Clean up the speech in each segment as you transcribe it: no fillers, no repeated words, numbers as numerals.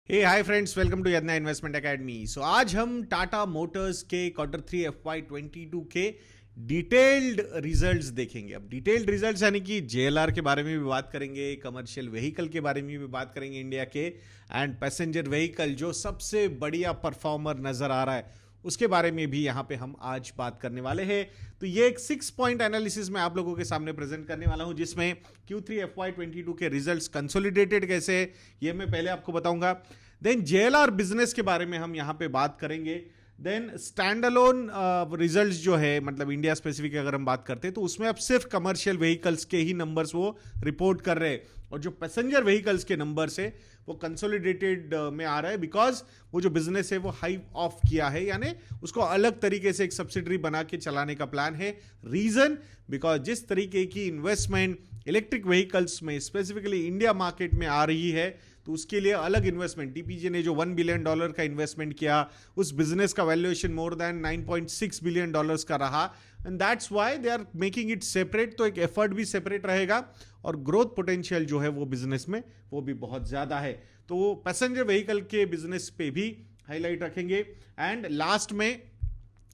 Hey hi friends, welcome to Yadnya investment academy. So आज हम Tata Motors के Q3 FY22 के डिटेल्ड रिजल्ट्स देखेंगे। अब डिटेल्ड रिजल्ट्स यानी कि जेएलआर के बारे में भी बात करेंगे, कमर्शियल व्हीकल के बारे में भी बात करेंगे इंडिया के, एंड पैसेंजर व्हीकल जो सबसे बढ़िया परफॉर्मर नजर आ रहा है उसके बारे में भी यहां पे हम आज बात करने वाले हैं। तो ये एक 6 पॉइंट एनालिसिस मैं आप लोगों के सामने प्रेजेंट करने वाला हूं, जिसमें Q3 FY22 के रिजल्ट्स कंसोलिडेटेड कैसे है ये मैं पहले आपको बताऊंगा। देन जेएलआर बिजनेस के बारे में हम यहां पे बात करेंगे। देन स्टैंड अलोन रिजल्ट्स जो है, मतलब इंडिया स्पेसिफिक अगर हम बात करते हैं तो उसमें अब सिर्फ कमर्शियल व्हीकल्स के ही नंबर्स वो रिपोर्ट कर रहे हैं, और जो पैसेंजर व्हीकल्स के नंबर्स है वो कंसोलिडेटेड में आ रहा है, बिकॉज वो जो बिजनेस है वो हाई ऑफ किया है, यानी उसको अलग तरीके से एक सब्सिडरी बना के चलाने का प्लान है। रीजन, बिकॉज जिस तरीके की इन्वेस्टमेंट इलेक्ट्रिक व्हीकल्स में स्पेसिफिकली इंडिया मार्केट में आ रही है, तो उसके लिए अलग इन्वेस्टमेंट, टीपीजे ने जो $1 बिलियन का इन्वेस्टमेंट किया, उस बिजनेस का वैल्यूएशन मोर देन $9.6 बिलियन का रहा, and that's why they are making it separate. तो एक एफर्ट भी सेपरेट रहेगा और ग्रोथ पोटेंशियल जो है वो बिजनेस में वो भी बहुत ज्यादा है। तो पैसेंजर व्हीकल के बिजनेस पे भी हाईलाइट रखेंगे, एंड लास्ट में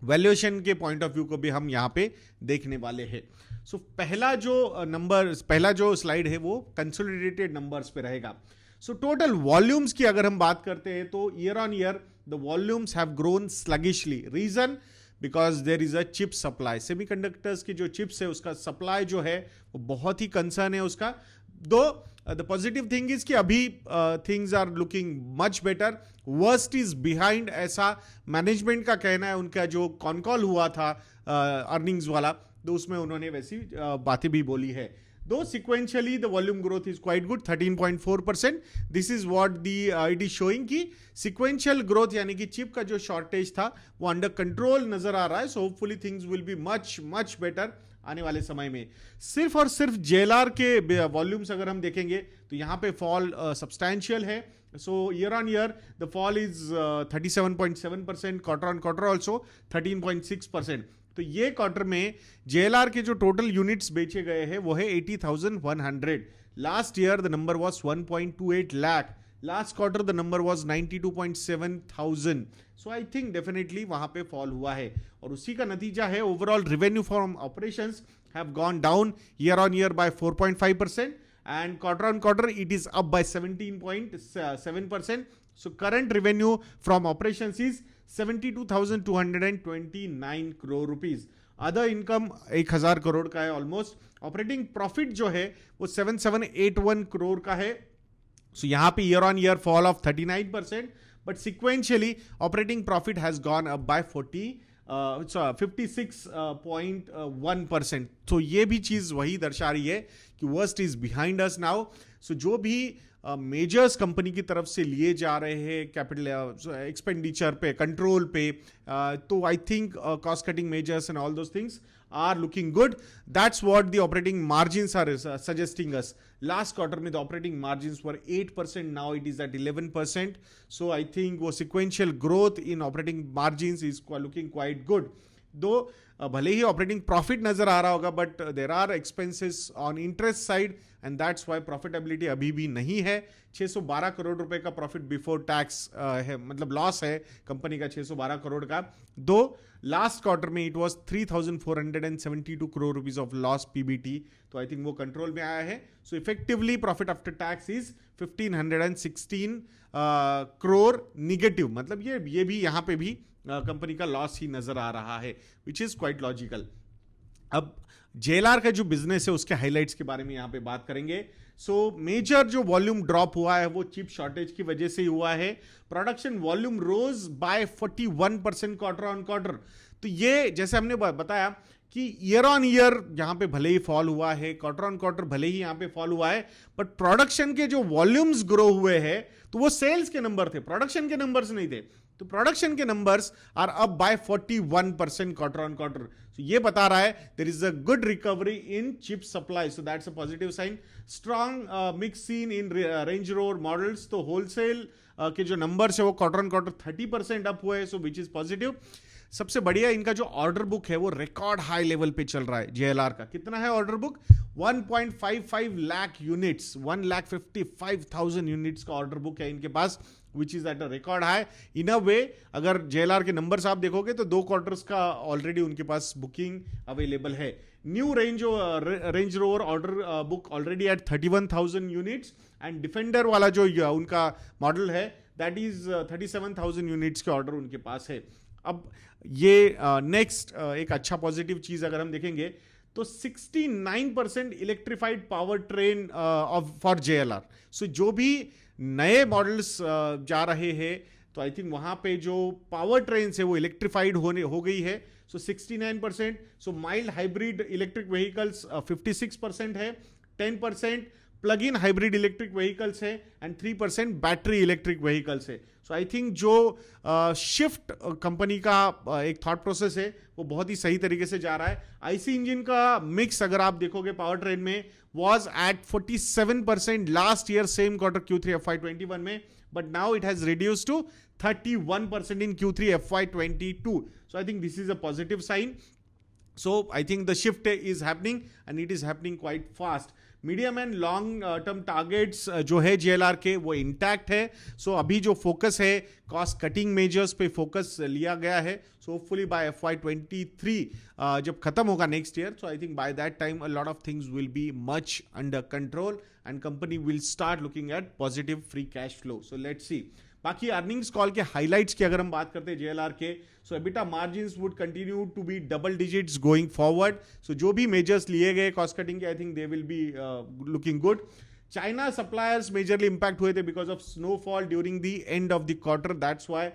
वैल्यूएशन के पॉइंट ऑफ व्यू को भी हम यहां पे देखने वाले हैं। सो पहला जो स्लाइड है वो कंसोलिडेटेड नंबर्स पे रहेगा। सो टोटल वॉल्यूम्स की अगर हम बात करते हैं तो year on year the volumes have grown sluggishly. Reason, because there is a chip supply. Semiconductors की जो चिप्स है उसका सप्लाई जो है वो बहुत ही कंसर्न है उसका। दो द पॉजिटिव थिंग इज कि अभी things are looking much better, worst is behind, ऐसा मैनेजमेंट का कहना है। उनका जो कॉनकॉल हुआ था अर्निंग्स वाला, तो उसमें उन्होंने वैसी बातें भी बोली है। Though sequentially the volume growth is quite good, 13.4%. This is what it is showing कि sequential growth यानी कि चिप का जो शॉर्टेज था वो अंडर कंट्रोल नजर आ रहा है। So hopefully things will be much better आने वाले समय में। सिर्फ और सिर्फ जेएलआर के वॉल्यूम्स अगर हम देखेंगे तो यहाँ पे फॉल सब्सटैंशियल है। So year on year the fall is 37.7%, quarter on quarter also 13.6%। तो ये क्वार्टर में जेएलआर के जो टोटल यूनिट्स बेचे गए हैं वो है 80,100। Last year the number was 1.28 lakh. Last quarter the number was 92.7 thousand. So I think definitely वहां पे फॉल हुआ है, और उसी का नतीजा है overall revenue from operations have gone down year on year by 4.5%, and quarter on quarter it is up by 17.7%. So current revenue from operations is 72,229 crore rupees. Other income 1,000 crore का है ऑलमोस्ट। ऑपरेटिंग प्रॉफिट जो है वो 7781 करोड़ का है। सो यहां पे year on year fall of 39%, but sequentially operating profit has gone up by 56.1%। तो ये भी चीज वही दर्शा रही है कि worst is behind us now. So जो भी मेजर्स कंपनी की तरफ से लिए जा रहे हैं कैपिटल एक्सपेंडिचर पे, कंट्रोल पे, तो I think cost cutting measures and all those things are looking good. That's what the operating margins are suggesting us. Last quarter में the operating margins were 8%, now it is at 11%. So I think वो sequential growth in operating margins is looking quite good. दो भले ही operating profit नजर आ रहा होगा, but there are expenses on interest side, and that's why profitability अभी भी नहीं है। 612 करोड़ रुपए का प्रॉफिट बिफोर टैक्स है, मतलब लॉस है कंपनी का 612 करोड़ का। दो लास्ट क्वार्टर में it was 3,472 crore rupees of loss PBT, तो आई थिंक वो कंट्रोल में आया है। सो effectively profit after tax is 1,516 crore negative, मतलब ये भी यहां पे भी कंपनी का लॉस ही नजर आ रहा है, विच इज क्वाइट लॉजिकल। अब जेएलआर का जो बिजनेस है उसके हाइलाइट्स के बारे में यहां पे बात करेंगे। सो मेजर जो वॉल्यूम ड्रॉप हुआ है वो चिप शॉर्टेज की वजह से ही हुआ है। Production volume rose by 41% quarter on quarter. तो ये जैसे हमने बताया कि ईयर ऑन ईयर यहां पे भले ही फॉल हुआ है, क्वार्टर ऑन क्वार्टर भले ही यहां पे फॉल हुआ है, बट प्रोडक्शन के जो वॉल्यूम्स ग्रो हुए हैं तो वो सेल्स के नंबर थे, प्रोडक्शन के नंबर्स नहीं थे। तो प्रोडक्शन के numbers are up by 41% quarter on quarter. So ये बता रहा है there is a good recovery in chip supply, so that's a positive sign. Strong mix seen in Range Rover models, तो होलसेल के जो नंबर्स है वो क्वार्टर ऑन क्वार्टर 30% अप हुए, सो विच इज पॉजिटिव। सबसे बढ़िया इनका जो ऑर्डर बुक है वो रिकॉर्ड हाई लेवल पे चल रहा है जेएलआर का। कितना है order book? 1.55 lakh units, 1,55,000 units का ऑर्डर बुक है इनके पास, which is at a record high. In a way अगर जेएलआर के नंबर्स आप देखोगे तो 2 क्वार्टर्स का ऑलरेडी उनके पास बुकिंग अवेलेबल है। New Range Rover order book already at 31,000 units, and Defender वाला जो उनका मॉडल है दैट इज 37,000 यूनिट्स के ऑर्डर उनके पास है। अब ये नेक्स्ट एक अच्छा पॉजिटिव चीज अगर हम देखेंगे तो 69% electrified power train for JLR. So जो भी नए मॉडल्स जा रहे हैं तो आई थिंक वहां पे जो पावर ट्रेन है वो इलेक्ट्रिफाइड हो गई है। सो 69%, सो माइल्ड हाइब्रिड इलेक्ट्रिक व्हीकल्स 56% है, 10% plug in hybrid electric vehicles है, एंड 3% बैटरी इलेक्ट्रिक व्हीकल्स है। सो आई थिंक जो शिफ्ट कंपनी का एक थॉट प्रोसेस है वो बहुत ही सही तरीके से जा रहा है। आईसी इंजन का मिक्स अगर आप देखोगे पावर ट्रेन में was at 47% last year same quarter Q3 FY21 में, but now it has reduced to 31% in Q3 FY22. So I think this is a positive sign. So I think the shift is happening and it is happening quite fast. Medium and long term targets जो है JLR के वो intact है। सो अभी जो focus है cost cutting measures पे focus लिया गया है। सो होपफुली बाय FY23 जब खत्म होगा next year, so I think by that time a lot of things will be much under control and company will start looking at positive free cash flow. So let's see. बाकी earnings call के highlights की अगर हम बात करते हैं JLR के, so EBITDA margins would continue to be double digits going forward. So जो भी मेजर्स लिए गए कॉस्ट कटिंग के, I think they will be looking good. China suppliers majorly impact हुए थे because of snowfall during the end of the quarter, that's why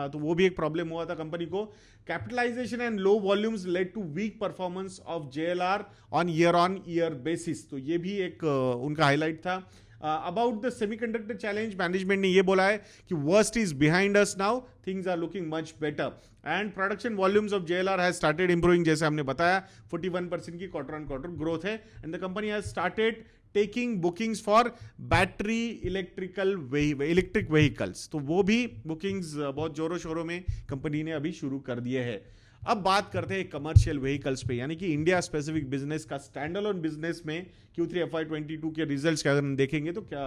तो वो भी एक प्रॉब्लम हुआ था कंपनी को। Capitalisation and low volumes led to weak performance of JLR on year basis, तो ये भी एक उनका हाईलाइट था। About the semiconductor challenge, management ने ये बोला है कि worst is behind us now, things are looking much better, and production volumes of JLR has started improving. जैसे हमने बताया 41% की क्वार्टर ऑन क्वार्टर ग्रोथ है, and the company has started taking bookings for battery electric vehicles, तो वो भी bookings बहुत जोरों शोरों में कंपनी ने अभी शुरू कर दिए हैं। अब बात करते हैं कमर्शियल व्हीकल्स पे, यानी कि इंडिया स्पेसिफिक बिजनेस का स्टैंडअलोन बिजनेस में Q3 FY22 के रिजल्ट्स के अगर हम देखेंगे तो क्या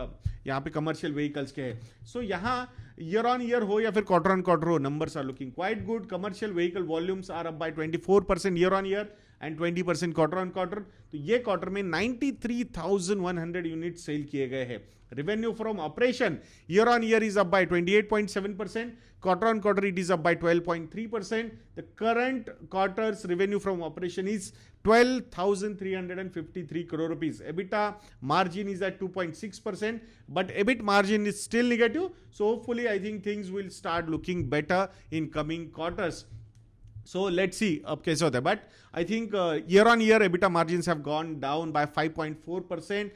यहाँ पे कमर्शियल व्हीकल्स के हैं। सो यहाँ ईयर ऑन ईयर हो या फिर क्वार्टर ऑन क्वार्टर हो, numbers are looking quite good. Commercial vehicle volumes are up by 24% year on year and 20% quarter on quarter. तो ये क्वार्टर में 93,100 यूनिट सेल किए गए हैं। Revenue from operation year on year is up by 28.7%. Quarter on quarter it is up by 12.3%. The current quarter's revenue from operation is 12,353 crore rupees. EBITDA margin is at 2.6%, but EBIT margin is still negative. So hopefully I think things will start looking better in coming quarters. So let's see अब कैसे होता है, but I think year on year EBITDA margins have gone down by 5.4%.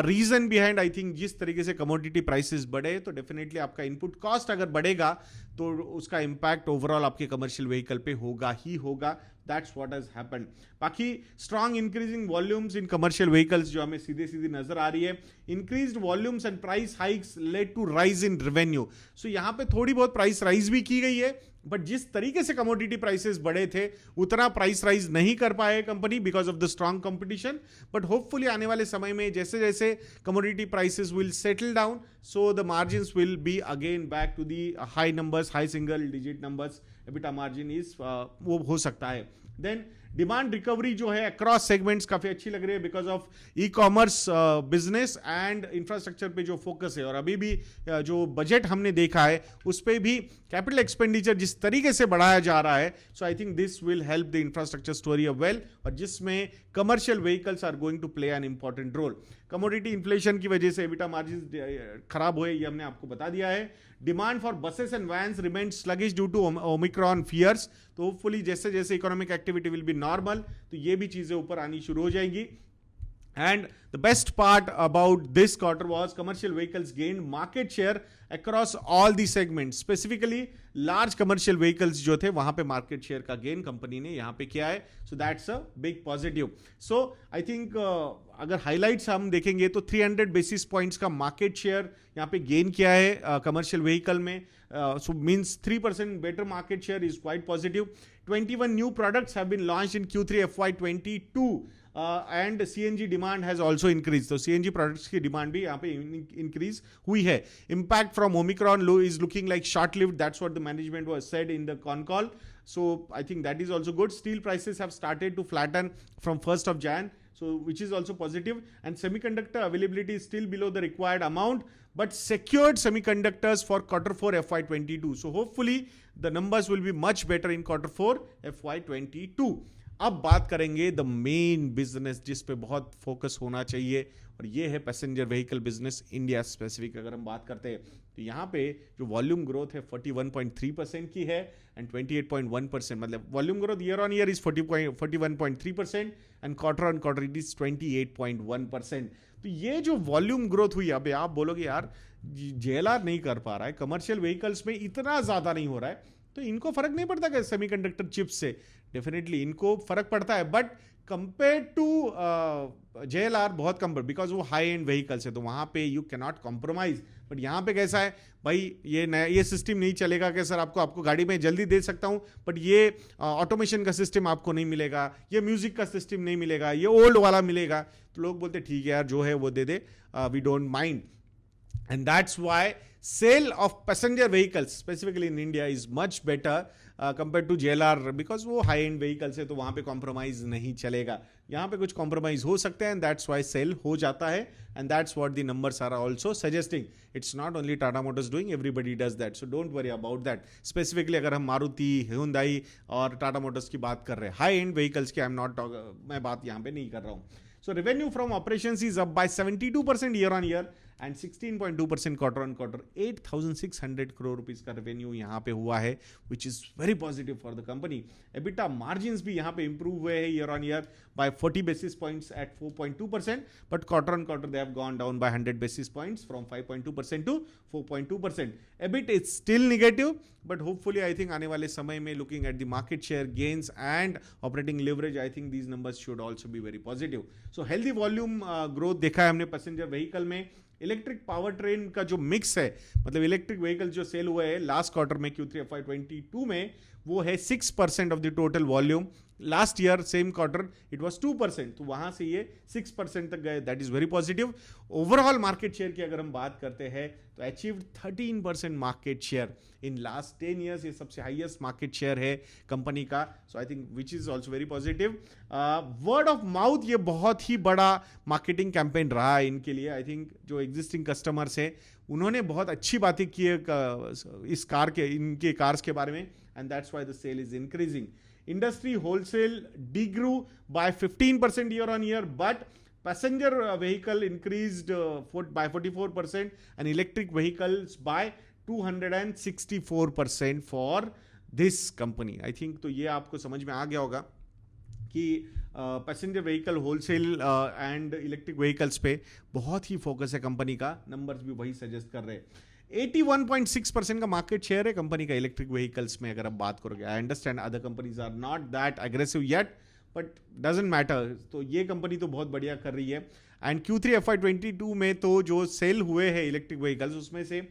Reason behind I think जिस तरीके से commodity prices बढ़े तो definitely आपका इनपुट कॉस्ट अगर बढ़ेगा तो उसका इंपैक्ट ओवरऑल आपके कमर्शियल व्हीकल पे होगा ही होगा. That's what has happened. बाकी strong increasing volumes in commercial vehicles जो हमें सीधे सीधे नजर आ रही है. Increased volumes and price hikes led to rise in revenue. So यहां पे थोड़ी बहुत प्राइस राइज भी की गई है, बट जिस तरीके से कमोडिटी प्राइसेस बढ़े थे उतना प्राइस राइज नहीं कर पाए company because of the strong competition. But hopefully आने वाले समय में जैसे जैसे commodity prices will settle down, so the margins will be again back to the high numbers, high single digit numbers. EBITDA margin is वो हो सकता है. देन डिमांड रिकवरी जो है अक्रॉस सेगमेंट्स काफी अच्छी लग रही है because of e commerce business and infrastructure पे जो फोकस है. और अभी भी जो बजट हमने देखा है उस पर भी कैपिटल एक्सपेंडिचर जिस तरीके से बढ़ाया जा रहा है, so I think this will help the infrastructure story of well, और जिसमें commercial vehicles are going to play an important role. Commodity inflation की वजह से एबिटा मार्जिन खराब हुए, ये हमने आपको बता दिया है. Demand for buses and vans remain sluggish due to Omicron fears. तो होपफुली जैसे जैसे economic activity will be normal तो ये भी चीजें ऊपर आनी शुरू हो जाएंगी. And the best part about this quarter was commercial vehicles gained market share across all the segments. Specifically large commercial vehicles जो थे वहां पे market share का gain कंपनी ने यहां पे किया है. So that's a big positive. So I think अगर highlights हम देखेंगे तो 300 basis points का market share यहाँ पे gain किया है commercial vehicle में. So means 3% better market share is quite positive. 21 new products have been launched in Q3 FY22. And CNG demand has also increase. तो सीएनजी प्रोडक्ट्स की demand भी यहाँ पे इंक्रीज हुई है. Impact from Omicron low is looking like short lived. That's what the management was said in the con call. So I think that is also good. Steel prices have started to flatten from 1st of Jan, so which is also positive. And semiconductor availability is still below the required amount, but secured semiconductors for Q4 FY22. So hopefully the numbers will be much better in Q4 FY22. अब बात करेंगे the main business जिस पे बहुत focus होना चाहिए, और ये है passenger vehicle business India specific. अगर हम बात करते हैं तो यहाँ पे जो वॉल्यूम ग्रोथ है 41.3% की है एंड 28.1%. मतलब volume growth year on year is 41.3% and quarter on quarter it is 28.1%. तो ये जो वॉल्यूम ग्रोथ हुई, अबे आप बोलोगे यार जेएलआर नहीं कर पा रहा है, कमर्शियल व्हीकल्स में इतना ज्यादा नहीं हो रहा है, तो इनको फर्क नहीं पड़ता क्या सेमीकंडक्टर चिप्स से? डेफिनेटली इनको फर्क पड़ता है, बट कंपेयर टू जेएलआर बहुत कम, बिकॉज वो हाई एंड व्हीकल्स है तो वहां पे you can not compromise. But यहाँ पे कैसा है भाई, ये नया ये सिस्टम नहीं चलेगा क्या सर? आपको गाड़ी में जल्दी दे सकता हूँ बट ये ऑटोमेशन का सिस्टम आपको नहीं मिलेगा, ये म्यूजिक का सिस्टम नहीं मिलेगा, ये ओल्ड वाला मिलेगा. तो लोग बोलते ठीक है यार जो है वो दे दे, we don't mind. And that's why sale of passenger vehicles specifically in India is much better compared to JLR, because वो high end vehicles है तो वहाँ पे compromise नहीं चलेगा. यहाँ पे कुछ compromise हो सकते हैं and that's why sale हो जाता है, and that's what the numbers are also suggesting. It's not only Tata Motors doing, everybody does that, so don't worry about that. Specifically अगर हम मारुति, Hyundai और Tata Motors की बात कर रहे हैं, high end vehicles की मैं बात यहाँ पे नहीं कर रहा हूँ. So revenue from operations is up by 72% year on year and 16.2% quarter on quarter. 8,600 crore rupees का revenue यहाँ पे हुआ है, which is very positive for the company. EBITDA margins भी यहाँ पे improve हुए हैं year on year by 40 basis points at 4.2%, but quarter on quarter they have gone down by 100 basis points from 5.2% to 4.2%. EBIT is still negative, but hopefully I think आने वाले समय में looking at the market share gains and operating leverage, I think these numbers should also be very positive. So healthy volume growth देखा है हमने passenger vehicle में. Electric power train का जो मिक्स है, मतलब इलेक्ट्रिक व्हीकल जो सेल हुए हैं लास्ट क्वार्टर में Q3 FY22 में, वो है 6% of the total volume. Last year same quarter it was 2%, तो वहां से ये 6% तक गए. That is very positive. Overall market share की अगर हम बात करते हैं तो achieved 13% market share in last 10 years. ये सबसे हाईएस्ट मार्केट शेयर है कंपनी का. So I think which is also very positive. Word of mouth ये बहुत ही बड़ा मार्केटिंग कैंपेन रहा है इनके लिए. आई थिंक जो एग्जिस्टिंग कस्टमर्स है उन्होंने बहुत अच्छी बातें की है इस कार के, इनके कार्स के बारे में, and that's why the sale is increasing. Industry wholesale degrew by 15% year on year, but passenger vehicle increased by 44% and electric vehicles by 264% for this company. I think तो ये आपको समझ में आ गया होगा कि passenger vehicle wholesale and electric vehicles पे बहुत ही फोकस है कंपनी का. नंबर्स भी वही सजेस्ट कर रहे हैं. 81.6% का मार्केट शेयर है कंपनी का इलेक्ट्रिक व्हीकल्स में. अगर आप बात करोगे, I understand other companies are not that aggressive yet, but doesn't matter. तो ये कंपनी तो बहुत बढ़िया कर रही है. एंड Q3 FY22 में तो जो सेल हुए हैं इलेक्ट्रिक व्हीकल्स, उसमें से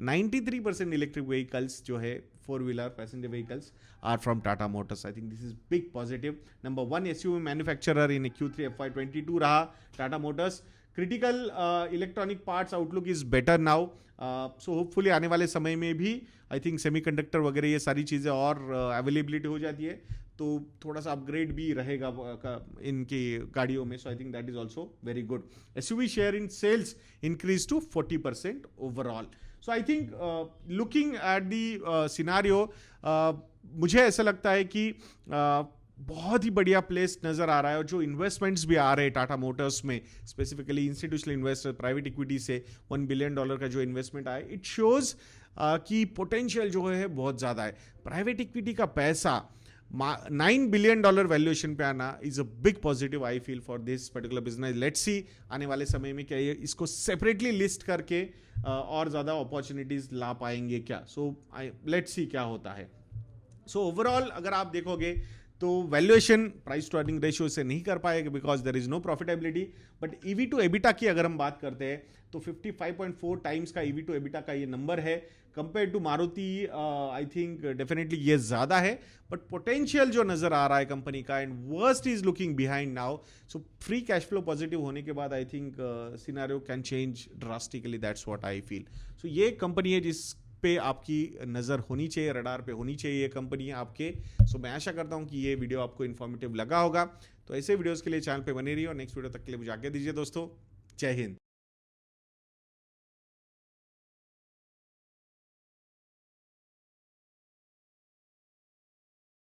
93% इलेक्ट्रिक व्हीकल्स जो है four wheeler passenger vehicles are from Tata Motors. I think this is big positive. Number 1 SUV manufacturer in Q3 FY22 रहा Tata Motors. Critical electronic parts outlook is better now. So hopefully आने वाले समय में भी आई थिंक सेमीकंडक्टर वगैरह ये सारी चीज़ें और अवेलेबिलिटी हो जाती है तो थोड़ा सा अपग्रेड भी रहेगा इनकी गाड़ियों में. So I think that is also very good. SUV share in sales increase to 40% overall. So I think looking at the scenario, मुझे ऐसा लगता है कि बहुत ही बढ़िया प्लेस नजर आ रहा है. और जो इन्वेस्टमेंट्स भी आ रहे हैं टाटा मोटर्स में, specifically institutional investor, private equity से $1 बिलियन का जो इन्वेस्टमेंट आया, इट शोज कि पोटेंशियल जो है बहुत ज़्यादा है. प्राइवेट इक्विटी का पैसा $9 billion वैल्यूएशन पे आना is a big positive I feel for this particular business. Let's see आने वाले समय में क्या ये इसको सेपरेटली लिस्ट करके और ज़्यादा अपॉर्चुनिटीज ला पाएंगे क्या. सो लेट्स सी क्या होता है. सो ओवरऑल अगर आप देखोगे तो valuation price to earning ratio से नहीं कर पाएगा because there is no profitability. But EV to EBITDA की अगर हम बात करते हैं तो 55.4 टाइम्स का ईवी टू एबिटा का ये नंबर है. Compare to Maruti I think definitely ये ज्यादा है, बट पोटेंशियल जो नजर आ रहा है कंपनी का and worst is looking behind now. So free cash flow positive होने के बाद I think scenario can change drastically. That's what I feel. So ये कंपनी है जिस पे आपकी नज़र होनी चाहिए, रडार पे होनी चाहिए ये कंपनी आपके. सो मैं आशा करता हूँ कि ये वीडियो आपको इन्फॉर्मेटिव लगा होगा. तो ऐसे वीडियोस के लिए चैनल पे बने रहिए और नेक्स्ट वीडियो तक के लिए मुझे आज्ञा दीजिए दोस्तों. जय हिंद.